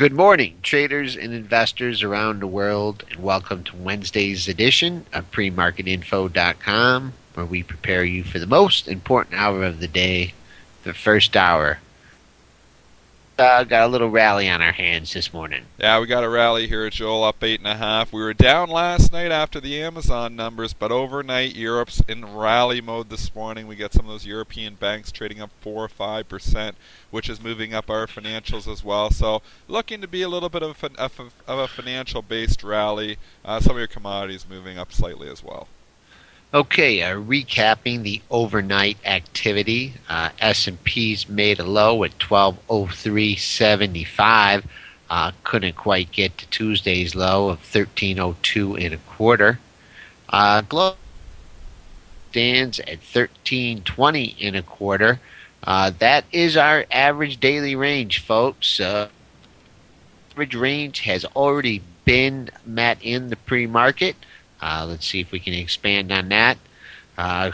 Good morning, traders and investors around the world, and welcome to Wednesday's edition of premarketinfo.com, where we prepare you for the most important hour of the day, the first hour. Got a little rally on our hands this morning. Yeah, we got a rally here, Joel, up 8.5. We were down last night after the Amazon numbers, but overnight Europe's in rally mode this morning. We got some of those European banks trading up 4 or 5%, which is moving up our financials as well. So looking to be a little bit of a financial-based rally. Some of your commodities moving up slightly as well. Okay, recapping the overnight activity. S&P's made a low at 1203.75. Couldn't quite get to Tuesday's low of 1302 and a quarter. Global stands at 1320 and a quarter. That is our average daily range, folks. Average range has already been met in the pre-market. Let's see if we can expand on that.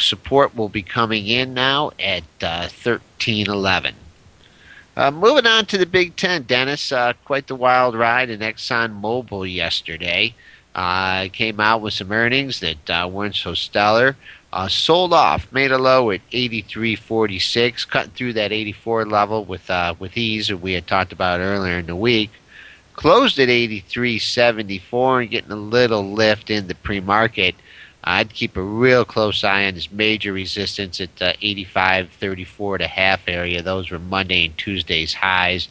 Support will be coming in now at 1311. Moving on to the Big Ten, Dennis. Quite the wild ride in ExxonMobil yesterday. Came out with some earnings that weren't so stellar. Sold off, made a low at 83.46, cutting through that 84 level with ease that we had talked about earlier in the week. Closed at 83.74 and getting a little lift in the pre-market. I'd keep a real close eye on this major resistance at 85.34 and a half area. Those were Monday and Tuesday's highs.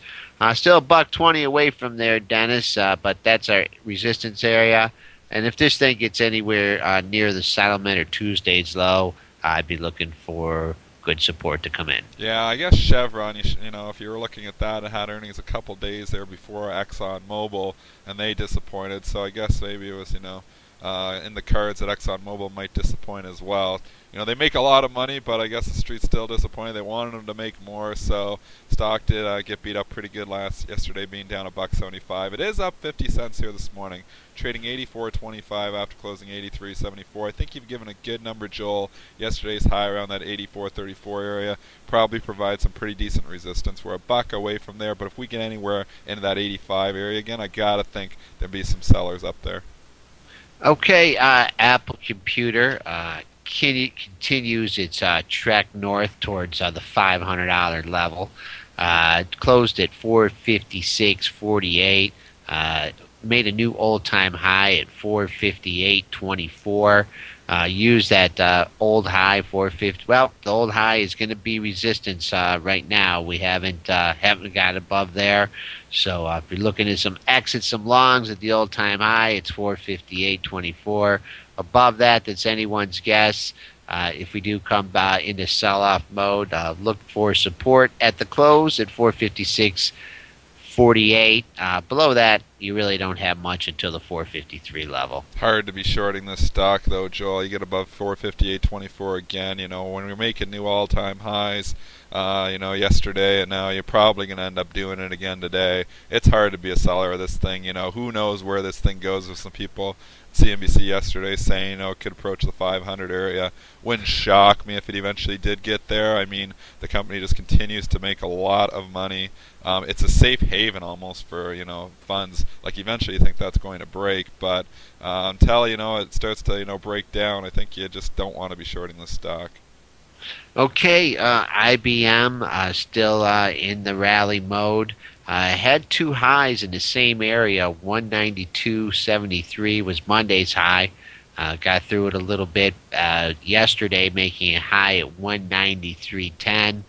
Still $1.20 away from there, Dennis, but that's our resistance area. And if this thing gets anywhere near the settlement or Tuesday's low, I'd be looking for good support to come in. Yeah, I guess Chevron, if you were looking at that, it had earnings a couple days there before ExxonMobil, and they disappointed. So I guess maybe it was, in the cards that ExxonMobil might disappoint as well. They make a lot of money, but I guess the street's still disappointed. They wanted them to make more, so stock did get beat up pretty good yesterday, being down $1.75. It is up 50 cents here this morning, trading 84.25 after closing 83.74. I think you've given a good number, Joel. Yesterday's high around that 84.34 area probably provides some pretty decent resistance. We're $1 away from there, but if we get anywhere into that 85 area again, I gotta think there'd be some sellers up there. Okay, Apple Computer continues its trek north towards the $500 level. Closed at 456.48. Made a new all-time high at 458.24. Use that old high 450. Well, the old high is going to be resistance right now. We haven't got above there. So if you're looking at some exits, some longs at the all-time high, it's 458.24. Above that, that's anyone's guess. If we do come into sell-off mode, look for support at the close at 456.48. Below that, you really don't have much until the 453 level. Hard to be shorting this stock, though, Joel. You get above 458.24 again. When we're making new all-time highs, yesterday, and now you're probably going to end up doing it again today. It's hard to be a seller of this thing. Who knows where this thing goes. With some people, CNBC yesterday saying, it could approach the 500 area. Wouldn't shock me if it eventually did get there. I mean, the company just continues to make a lot of money. It's a safe haven almost for, funds. Like eventually you think that's going to break, but until, it starts to, break down, I think you just don't want to be shorting this stock. Okay, IBM still in the rally mode. Had two highs in the same area. 192.73 was Monday's high. Got through it a little bit yesterday, making a high at 193.10.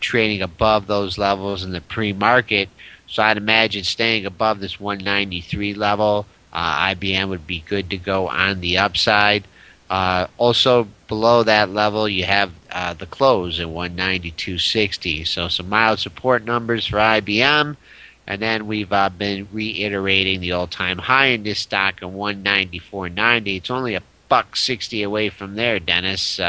Trading above those levels in the pre-market. So I'd imagine staying above this 193 level, IBM would be good to go on the upside. Also below that level, you have the close at 192.60. So some mild support numbers for IBM. And then we've been reiterating the all-time high in this stock at 194.90. It's only $1.60 away from there, Dennis.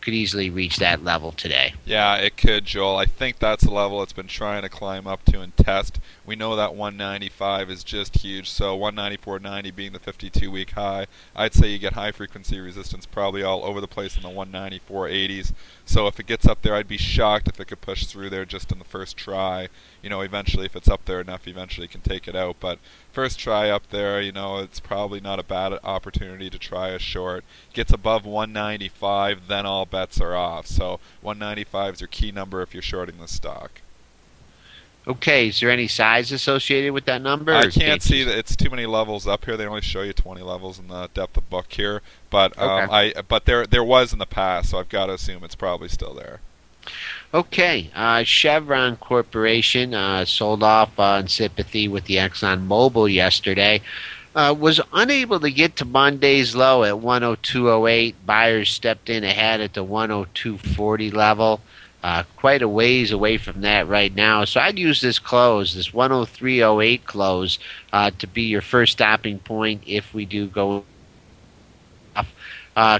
could easily reach that level today. Yeah, it could, Joel. I think that's the level it's been trying to climb up to and test. We know that 195 is just huge, so 194.90 being the 52-week high, I'd say you get high frequency resistance probably all over the place in the 194.80s. So if it gets up there, I'd be shocked if it could push through there just in the first try. Eventually, if it's up there enough, eventually can take it out. But first try up there, it's probably not a bad opportunity to try a short. Gets above 195, then all bets are off. So 195 is your key number if you're shorting the stock. Okay, is there any size associated with that number? I can't see that. It's too many levels up here. They only show you 20 levels in the depth of book here. But Okay. there was in the past, so I've got to assume it's probably still there. Okay, Chevron Corporation sold off in sympathy with the Exxon Mobil yesterday. Was unable to get to Monday's low at 102.08. Buyers stepped in ahead at the 102.40 level. Quite a ways away from that right now. So I'd use this 103.08 close, to be your first stopping point if we do go off.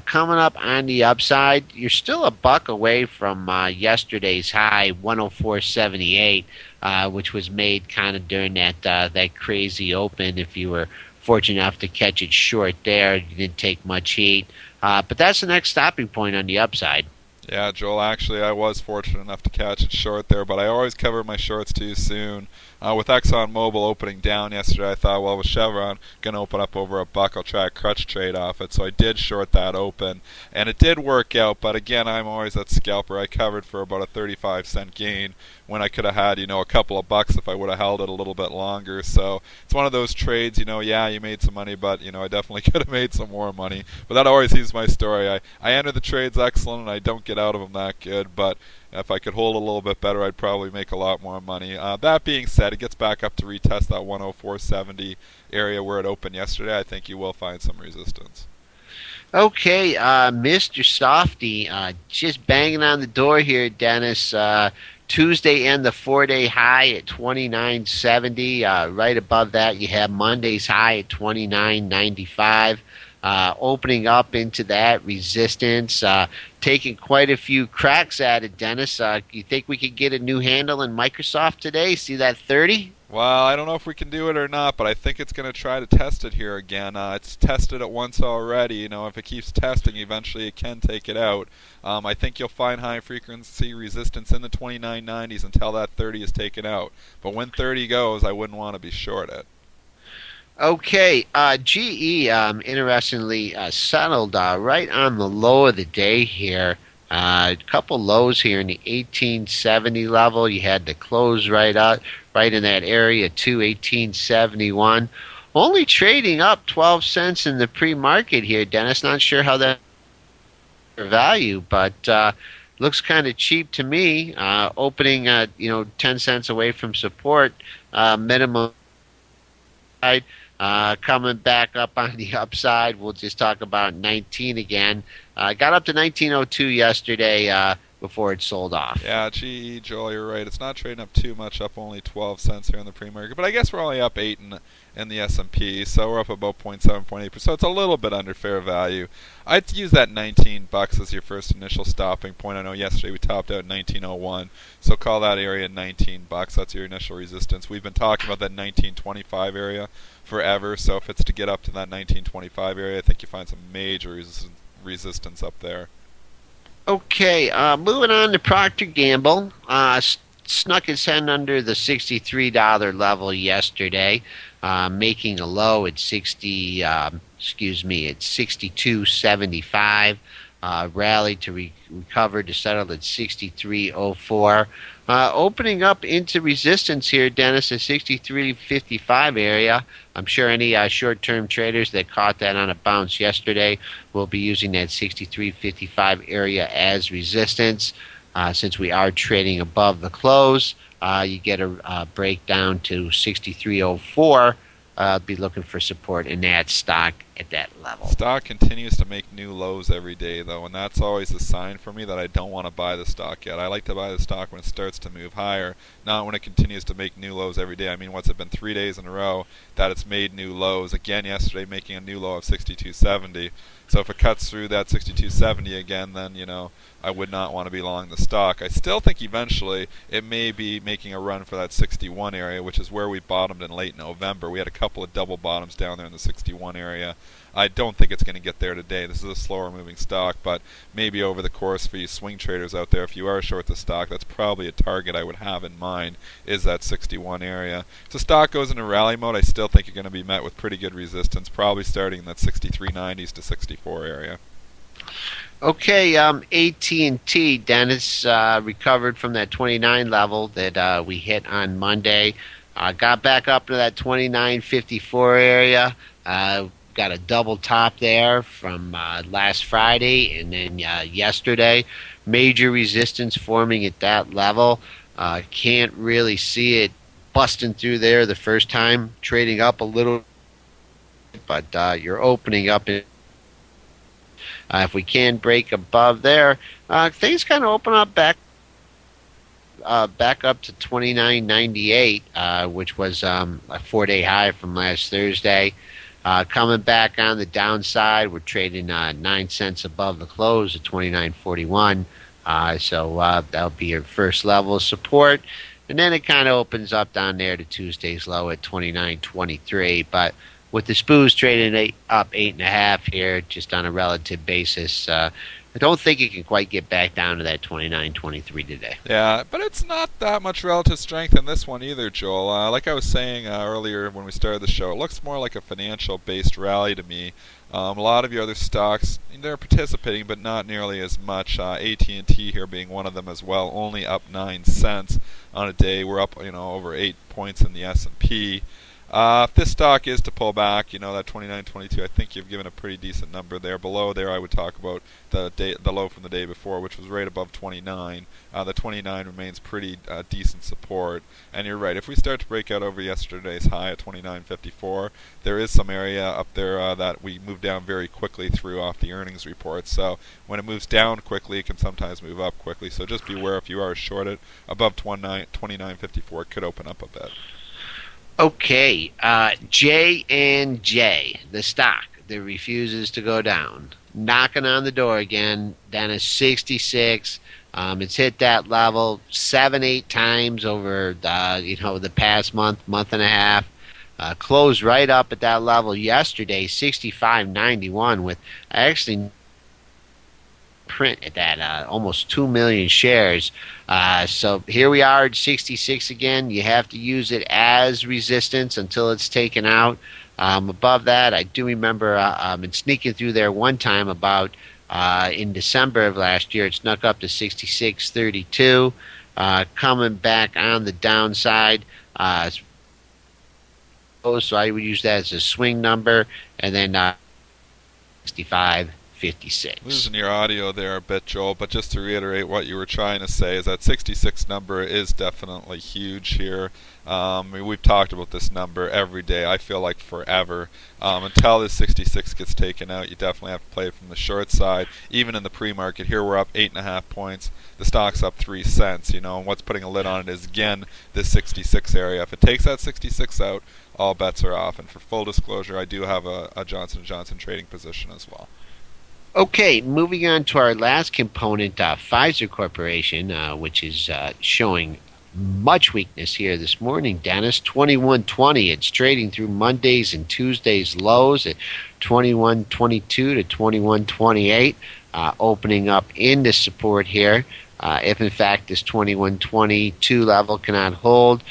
Coming up on the upside, you're still a buck away from yesterday's high, 104.78, which was made kind of during that crazy open. If you were fortunate enough to catch it short there, you didn't take much heat. But that's the next stopping point on the upside. Yeah, Joel, actually, I was fortunate enough to catch it short there, but I always cover my shorts too soon. With ExxonMobil opening down yesterday, I thought, well, with Chevron going to open up over a buck, I'll try a crutch trade off it. So I did short that open, and it did work out. But again, I'm always that scalper. I covered for about a 35-cent gain when I could have had, a couple of bucks if I would have held it a little bit longer. So it's one of those trades, yeah, you made some money, but, I definitely could have made some more money. But that always is my story. I enter the trades excellent, and I don't get out of them that good, but if I could hold a little bit better, I'd probably make a lot more money. That being said, it gets back up to retest that 104.70 area where it opened yesterday. I think you will find some resistance. Okay, Mr. Softy, just banging on the door here, Dennis. Tuesday and the 4-day high at 29.70. Right above that, you have Monday's high at 29.95. Opening up into that resistance, taking quite a few cracks at it, Dennis. You think we could get a new handle in Microsoft today? See that 30? Well, I don't know if we can do it or not, but I think it's going to try to test it here again. It's tested it once already. If it keeps testing, eventually it can take it out. I think you'll find high frequency resistance in the 29.90s until that 30 is taken out. But when 30 goes, I wouldn't want to be short it. Okay, GE interestingly settled right on the low of the day here. A couple lows here in the 1870 level. You had the close right in that area to 1871. Only trading up 12 cents in the pre-market here, Dennis. Not sure how that value, but looks kind of cheap to me. Opening 10 cents away from support, minimum. Coming back up on the upside, we'll just talk about 19 again. Got up to 1902 yesterday before it sold off. Yeah, GE, Joel, you're right. It's not trading up too much, up only 12 cents here in the pre-market. But I guess we're only up 8 in the S&P, so we're up about 0.7, 0.8%. So it's a little bit under fair value. I'd use that 19 bucks as your first initial stopping point. I know yesterday we topped out at 1901, so call that area 19 bucks. That's your initial resistance. We've been talking about that 1925 area forever, so if it's to get up to that 1925 area, I think you find some major resistance up there. Okay, moving on to Procter Gamble. Snuck its head under the $63 level yesterday, making a low at 62.75. Rallied to recover to settle at 63.04. Opening up into resistance here, Dennis, the 63.55 area. I'm sure any short-term traders that caught that on a bounce yesterday will be using that 63.55 area as resistance. Since we are trading above the close, you get a breakdown to 63.04. be looking for support in that stock at that level. Stock continues to make new lows every day, though, and that's always a sign for me that I don't want to buy the stock yet. I like to buy the stock when it starts to move higher, not when it continues to make new lows every day. I mean, what's it been 3 days in a row that it's made new lows? Again, yesterday making a new low of 62.70. So if it cuts through that 62.70 again, then I would not want to be long the stock. I still think eventually it may be making a run for that 61 area, which is where we bottomed in late November. We had a couple of double bottoms down there in the 61 area. I don't think it's going to get there today. This is a slower moving stock, but maybe over the course for you swing traders out there, if you are short the stock, that's probably a target I would have in mind, is that 61 area. If the stock goes into rally mode, I still think you're going to be met with pretty good resistance, probably starting in that 63.90s to 64 area. Okay, AT&T, Dennis, recovered from that 29 level that we hit on Monday. Got back up to that 29.54 area. Got a double top there from last Friday and then yesterday. Major resistance forming at that level. Can't really see it busting through there the first time, trading up a little, but you're opening up. If we can break above there, things kind of open up back up to 29.98, which was a 4-day high from last Thursday. Coming back on the downside, we're trading 9 cents above the close at 29.41. So that'll be your first level of support. And then it kind of opens up down there to Tuesday's low at 29.23. But with the SPUs trading up 8.5 here, just on a relative basis, I don't think it can quite get back down to that 29.23 today. Yeah, but it's not that much relative strength in this one either, Joel. Like I was saying earlier when we started the show, it looks more like a financial-based rally to me. A lot of your other stocks, they're participating, but not nearly as much. AT&T here being one of them as well, only up 9 cents on a day. We're up, over 8 points in the S&P. If this stock is to pull back, that 29.22, I think you've given a pretty decent number there. Below there, I would talk about the low from the day before, which was right above 29. The 29 remains pretty decent support. And you're right, if we start to break out over yesterday's high at 29.54, there is some area up there that we move down very quickly through off the earnings report. So when it moves down quickly, it can sometimes move up quickly. So just beware if you are short it above 29.54, it could open up a bit. Okay, J&J, the stock that refuses to go down, knocking on the door again, down at 66. It's hit that level 7-8 times over the past month and a half. Closed right up at that level yesterday, 65.91, with actually print at that almost 2 million shares. So here we are at 66 again. You have to use it as resistance until it's taken out. Above that, I do remember been sneaking through there one time about in December of last year. It snuck up to 66.32. Coming back on the downside. So I would use that as a swing number, and then 65. 56. Losing your audio there a bit, Joel, but just to reiterate what you were trying to say is that 66 number is definitely huge here. We've talked about this number every day, I feel like forever. Until this 66 gets taken out, you definitely have to play from the short side. Even in the pre-market, here we're up 8.5 points. The stock's up 3 cents, and what's putting a lid on it is, again, this 66 area. If it takes that 66 out, all bets are off. And for full disclosure, I do have a Johnson & Johnson trading position as well. Okay, moving on to our last component, Pfizer Corporation, which is showing much weakness here this morning, Dennis. 21.20. It's trading through Mondays and Tuesdays lows at 21.22 to 21.28, opening up into support here. If in fact this 21.22 level cannot hold,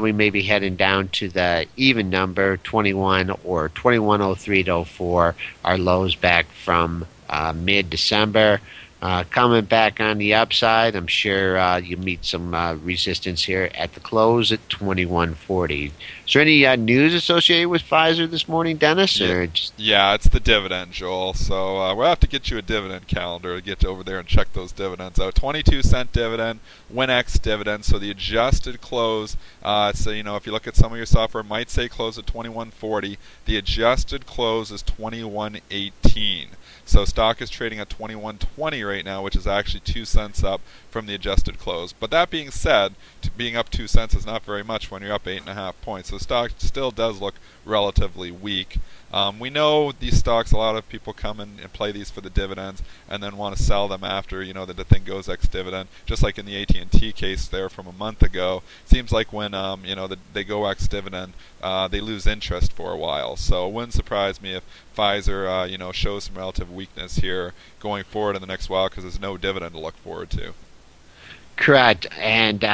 we may be heading down to the even number 21 or 21.03 to 04, our lows back from mid-December. Coming back on the upside, I'm sure you meet some resistance here at the close at 21.40. Is there any news associated with Pfizer this morning, Dennis, Yeah, or just yeah, it's the dividend, Joel. So we'll have to get you a dividend calendar to get you over there and check those dividends out. 22-cent dividend, WinX dividend. So the adjusted close. So if you look at some of your software, it might say close at 21.40. The adjusted close is 21.18. So stock is trading at 21.20 right now, which is actually 2 cents up from the adjusted close. But that being said, being up 2 cents is not very much when you're up 8.5 points. So stock still does look relatively weak. We know these stocks. A lot of people come in and play these for the dividends, and then want to sell them after the thing goes ex-dividend. Just like in the AT&T case there from a month ago, seems like when they go ex-dividend, they lose interest for a while. So it wouldn't surprise me if Pfizer shows some relative weakness here going forward in the next while because there's no dividend to look forward to. correct? And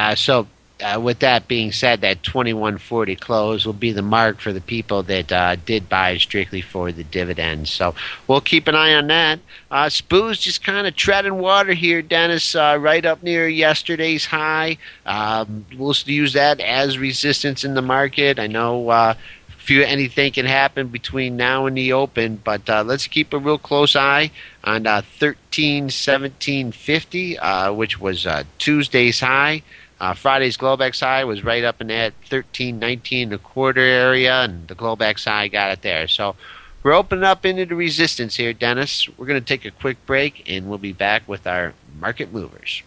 with that being said, that 21.40 close will be the mark for the people that did buy strictly for the dividends. So we'll keep an eye on that. SPU's just kind of treading water here, Dennis, right up near yesterday's high. We'll use that as resistance in the market. I know anything can happen between now and the open, but let's keep a real close eye on 13.1750, which was Tuesday's high. Friday's Globex high was right up in that 13.19 and a quarter area, and the Globex high got it there. So we're opening up into the resistance here, Dennis. We're going to take a quick break, and we'll be back with our market movers.